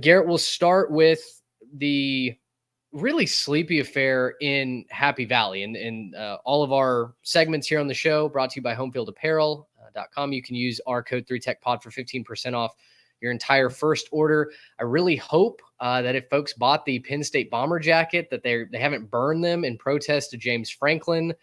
Garrett, we'll start with the really sleepy affair in Happy Valley. And all of our segments here on the show brought to you by homefieldapparel.com. You can use our code 3TechPod for 15% off your entire first order. I really hope that if folks bought the Penn State bomber jacket, that they haven't burned them in protest to James Franklin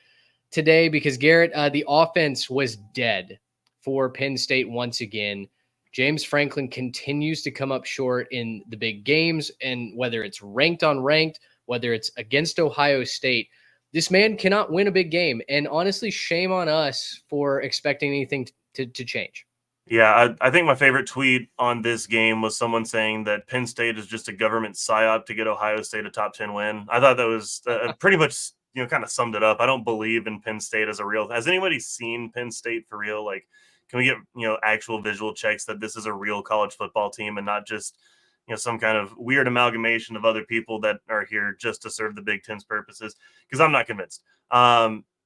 today, because Garrett, the offense was dead for Penn State once again. James Franklin continues to come up short in the big games, and whether it's ranked on ranked, whether it's against Ohio State, this man cannot win a big game. And honestly, shame on us for expecting anything to change. Yeah, I think my favorite tweet on this game was someone saying that Penn State is just a government psyop to get Ohio State a top 10 win. I thought that was pretty much, kind of summed it up. I don't believe in Penn State as a real. Has anybody seen Penn State for real? Like, can we get, actual visual checks that this is a real college football team and not just, some kind of weird amalgamation of other people that are here just to serve the Big Ten's purposes? Because I'm not convinced.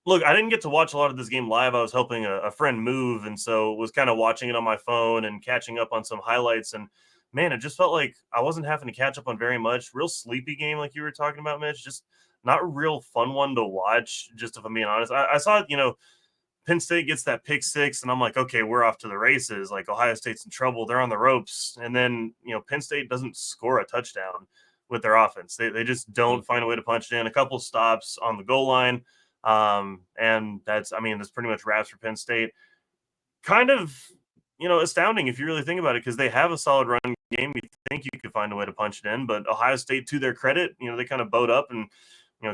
Look, I didn't get to watch a lot of this game live. I was helping a friend move, and so was kind of watching it on my phone and catching up on some highlights. And man, it just felt like I wasn't having to catch up on very much. Real sleepy game, like you were talking about, Mitch. Just not a real fun one to watch, just if I'm being honest. I saw, Penn State gets that pick six, and I'm like, okay, we're off to the races. Like, Ohio State's in trouble. They're on the ropes. And then, Penn State doesn't score a touchdown with their offense. They just don't find a way to punch it in. A couple stops on the goal line. And that's pretty much wraps for Penn State. Kind of, astounding if you really think about it, because they have a solid run game. You think you could find a way to punch it in, but Ohio State, to their credit, they kind of bowed up and,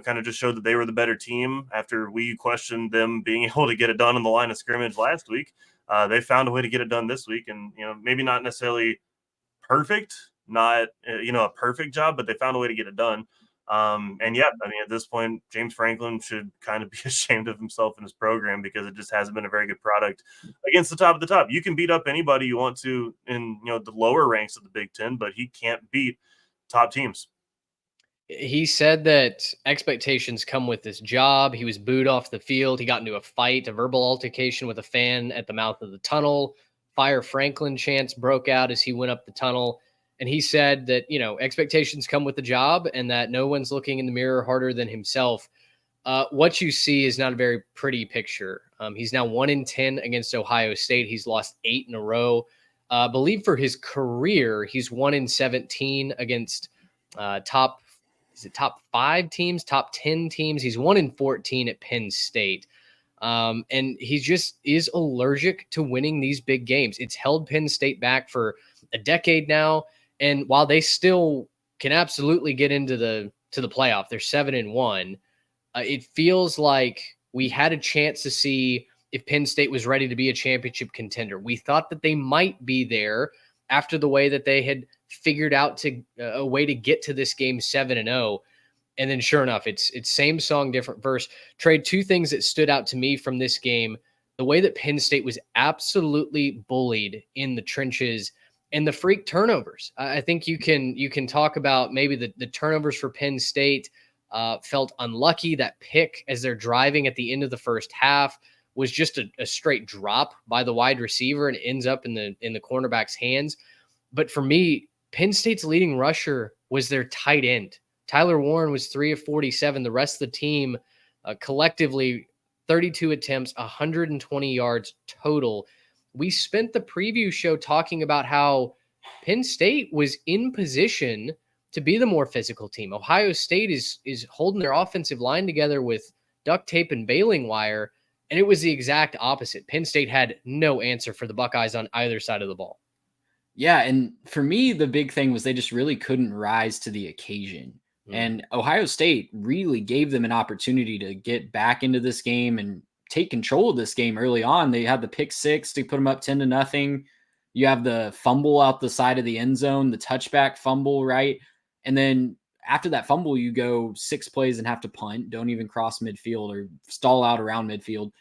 kind of just showed that they were the better team after we questioned them being able to get it done on the line of scrimmage last week. They found a way to get it done this week, and, maybe not necessarily perfect, not, a perfect job, but they found a way to get it done. And yeah, at this point, James Franklin should kind of be ashamed of himself and his program, because it just hasn't been a very good product against the top of the top. You can beat up anybody you want to in, the lower ranks of the Big Ten, but he can't beat top teams. He said that expectations come with this job. He was booed off the field. He got into a fight, a verbal altercation with a fan at the mouth of the tunnel. Fire Franklin chants broke out as he went up the tunnel. And he said that, expectations come with the job and that no one's looking in the mirror harder than himself. What you see is not a very pretty picture. He's now 1-10 against Ohio State. He's lost 8 in a row. I believe for his career, he's 1-17 against top 5 teams, top 10 teams. He's 1-14 at Penn State. And he just is allergic to winning these big games. It's held Penn State back for a decade now. And while they still can absolutely get into the playoff, they're 7-1. It feels like we had a chance to see if Penn State was ready to be a championship contender. We thought that they might be there after the way that they had figured out a way to get to this game 7-0. And then sure enough, it's same song, different verse. Trade, 2 things that stood out to me from this game: the way that Penn State was absolutely bullied in the trenches, and the freak turnovers. I think you can talk about maybe the turnovers for Penn State felt unlucky. That pick as they're driving at the end of the first half was just a straight drop by the wide receiver and ends up in the cornerback's hands. But for me, Penn State's leading rusher was their tight end. Tyler Warren was 3 of 47. The rest of the team collectively 32 attempts, 120 yards total. We spent the preview show talking about how Penn State was in position to be the more physical team. Ohio State is holding their offensive line together with duct tape and baling wire, and it was the exact opposite. Penn State had no answer for the Buckeyes on either side of the ball. Yeah, and for me, the big thing was they just really couldn't rise to the occasion. And Ohio State really gave them an opportunity to get back into this game and take control of this game early on. They had the pick 6 to put them up 10-0. You have the fumble out the side of the end zone, the touchback fumble, right? And then after that fumble, you go 6 plays and have to punt, don't even cross midfield or stall out around midfield.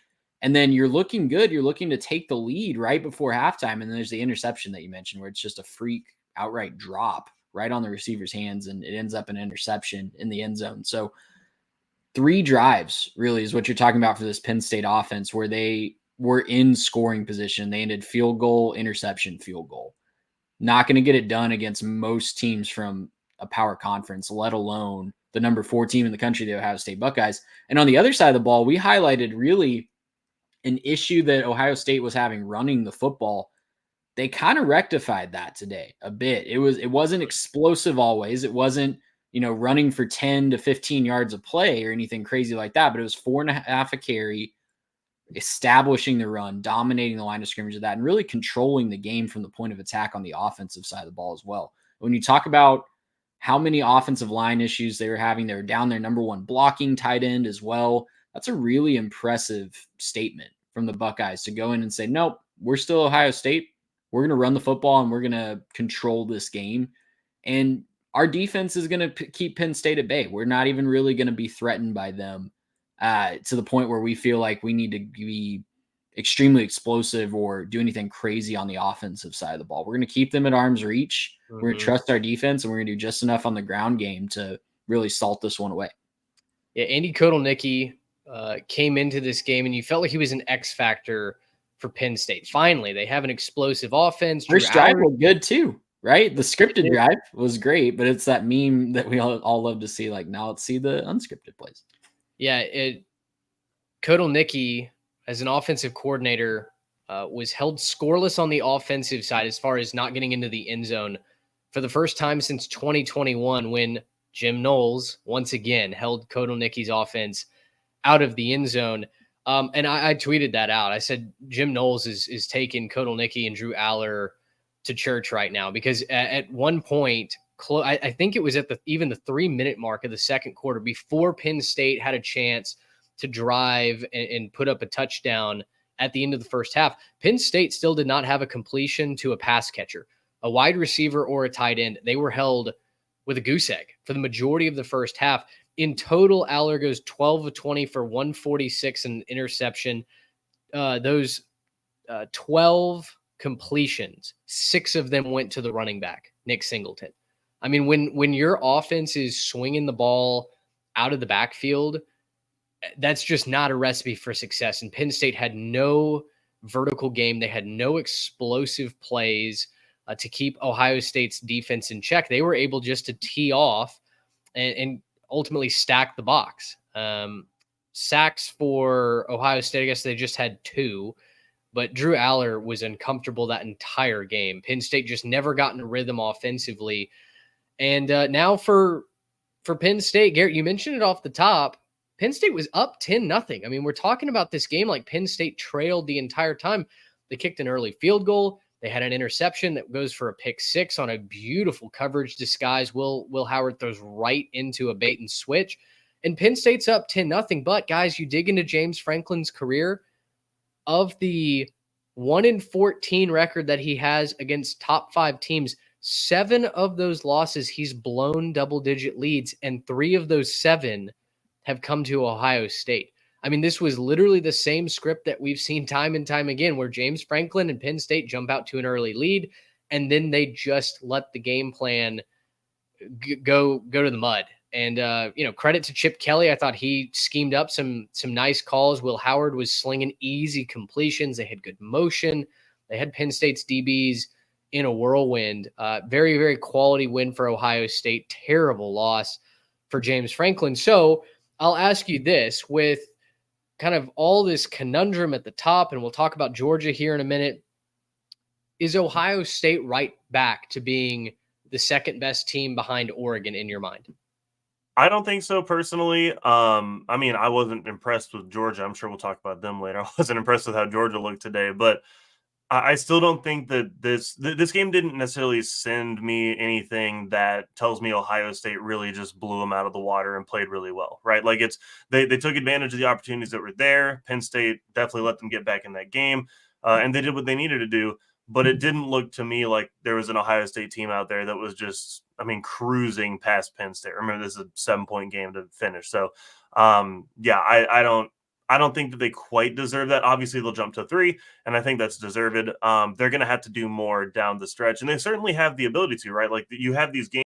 And then you're looking good. You're looking to take the lead right before halftime. And then there's the interception that you mentioned where it's just a freak outright drop right on the receiver's hands, and it ends up an interception in the end zone. So 3 drives really is what you're talking about for this Penn State offense, where they were in scoring position. They ended field goal, interception, field goal. Not going to get it done against most teams from a power conference, let alone the number 4 team in the country, the Ohio State Buckeyes. And on the other side of the ball, we highlighted really an issue that Ohio State was having running the football. They kind of rectified that today a bit. It wasn't explosive always. It wasn't, running for 10 to 15 yards of play or anything crazy like that, but it was 4.5 a carry, establishing the run, dominating the line of scrimmage of that, and really controlling the game from the point of attack on the offensive side of the ball as well. When you talk about how many offensive line issues they were having, they were down their number 1 blocking tight end as well. That's a really impressive statement from the Buckeyes to go in and say, nope, we're still Ohio State. We're going to run the football and we're going to control this game. And our defense is going to keep Penn State at bay. We're not even really going to be threatened by them to the point where we feel like we need to be extremely explosive or do anything crazy on the offensive side of the ball. We're going to keep them at arm's reach. We're going to trust our defense, and we're going to do just enough on the ground game to really salt this one away. Yeah, Andy Kotelnicki came into this game, and you felt like he was an X factor for Penn State. Finally, they have an explosive offense. First drive was good too, right? The scripted drive was great, but it's that meme that we all love to see. Like, now let's see the unscripted plays. Yeah, Kotelnicki, as an offensive coordinator, was held scoreless on the offensive side as far as not getting into the end zone for the first time since 2021, when Jim Knowles once again held Kotelnicki's offense out of the end zone. And I tweeted that out. I said Jim Knowles is taking Kotelnicki and Drew Aller to church right now, because at one point, I think it was at even the 3-minute mark of the second quarter, before Penn State had a chance to drive and put up a touchdown at the end of the first half, Penn State still did not have a completion to a pass catcher, a wide receiver, or a tight end. They were held with a goose egg for the majority of the first half. In total, Aller goes 12 of 20 for 146 and interception. Those 12 completions, 6 of them went to the running back, Nick Singleton. I mean, when your offense is swinging the ball out of the backfield, that's just not a recipe for success. And Penn State had no vertical game. They had no explosive plays to keep Ohio State's defense in check. They were able just to tee off and ultimately stack the box. Sacks for Ohio State, I guess they just had 2. But Drew Aller was uncomfortable that entire game. Penn State just never got in a rhythm offensively. And now for Penn State, Garrett, you mentioned it off the top. Penn State was up 10-0. I mean, we're talking about this game like Penn State trailed the entire time. They kicked an early field goal. They had an interception that goes for a pick 6 on a beautiful coverage disguise. Will Howard throws right into a bait and switch. And Penn State's up 10-0. But, guys, you dig into James Franklin's career, of the 1-14 record that he has against top 5 teams, 7 of those losses he's blown double-digit leads, and 3 of those 7 have come to Ohio State. I mean, this was literally the same script that we've seen time and time again, where James Franklin and Penn State jump out to an early lead, and then they just let the game plan go to the mud. And, credit to Chip Kelly. I thought he schemed up some nice calls. Will Howard was slinging easy completions. They had good motion. They had Penn State's DBs in a whirlwind. Very, very quality win for Ohio State. Terrible loss for James Franklin. So I'll ask you this, with kind of all this conundrum at the top, and we'll talk about Georgia here in a minute. Is Ohio State right back to being the second best team behind Oregon in your mind? I don't think so personally. I mean, I wasn't impressed with Georgia. I'm sure we'll talk about them later. I wasn't impressed with how Georgia looked today, but I still don't think that this game didn't necessarily send me anything that tells me Ohio State really just blew them out of the water and played really well, right? Like, they took advantage of the opportunities that were there. Penn State definitely let them get back in that game, and they did what they needed to do. But it didn't look to me like there was an Ohio State team out there that was just, cruising past Penn State. Remember, this is a 7-point game to finish. So, I don't think that they quite deserve that. Obviously, they'll jump to 3, and I think that's deserved. They're going to have to do more down the stretch, and they certainly have the ability to, right? Like, you have these games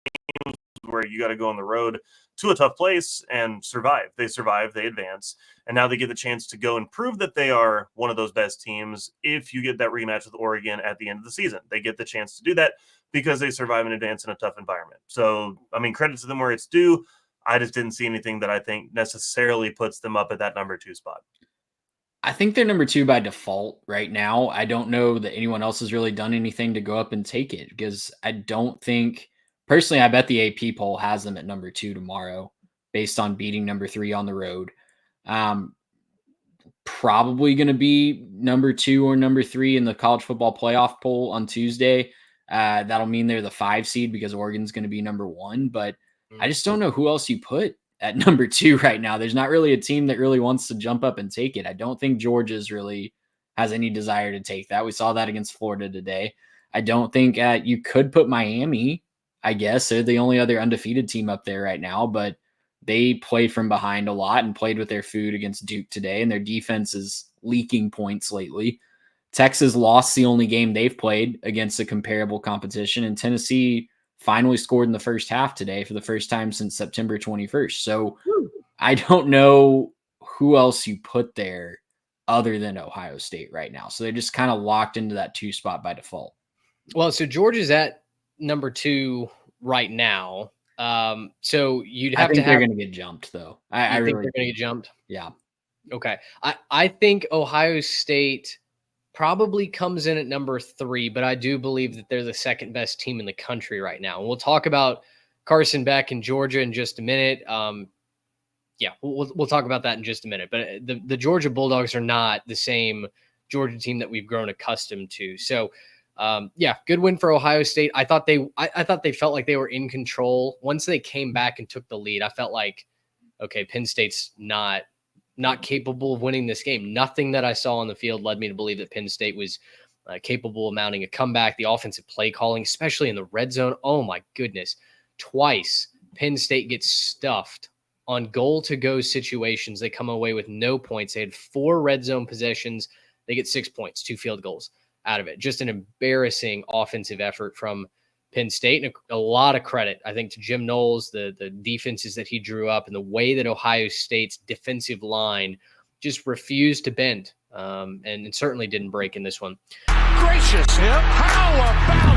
where you got to go on the road to a tough place and survive. They survive, they advance, and now they get the chance to go and prove that they are one of those best teams. If you get that rematch with Oregon at the end of the season, they get the chance to do that. because they survive and advance in a tough environment. So, I mean, credit to them where it's due. I just didn't see anything that I think necessarily puts them up at that number 2 spot. I think they're number 2 by default right now. I don't know that anyone else has really done anything to go up and take it, because I don't think, personally, I bet the AP poll has them at number 2 tomorrow based on beating number 3 on the road. Probably going to be number 2 or number 3 in the college football playoff poll on Tuesday. That'll mean they're the 5 seed because Oregon's going to be number 1, but I just don't know who else you put at number 2 right now. There's not really a team that really wants to jump up and take it. I don't think Georgia's really has any desire to take that. We saw that against Florida today. I don't think you could put Miami, I guess. They're the only other undefeated team up there right now, but they play from behind a lot and played with their food against Duke today, and their defense is leaking points lately. Texas lost the only game they've played against a comparable competition, and Tennessee finally scored in the first half today for the first time since September 21st. So I don't know who else you put there other than Ohio State right now. So they're just kind of locked into that 2 spot by default. Well, so Georgia's at number 2 right now. So you'd have to have. They're going to get jumped, though. I think really they're going to get jumped. Yeah. Okay. I think Ohio State probably comes in at number 3, but I do believe that they're the second best team in the country right now. And we'll talk about Carson Beck in Georgia in just a minute. Yeah, we'll talk about that in just a minute. But the Georgia Bulldogs are not the same Georgia team that we've grown accustomed to. So, yeah, good win for Ohio State. I thought they felt like they were in control. Once they came back and took the lead, I felt like, okay, Penn State's not capable of winning this game. Nothing that I saw on the field led me to believe that Penn State was capable of mounting a comeback. The offensive play calling, especially in the red zone, oh my goodness. Twice, Penn State gets stuffed on goal-to-go situations. They come away with no points. They had 4 red zone possessions. They get 6 points, 2 field goals out of it. Just an embarrassing offensive effort from Penn State, and a lot of credit, I think, to Jim Knowles, the defenses that he drew up, and the way that Ohio State's defensive line just refused to bend, and certainly didn't break in this one. Gracious him! How about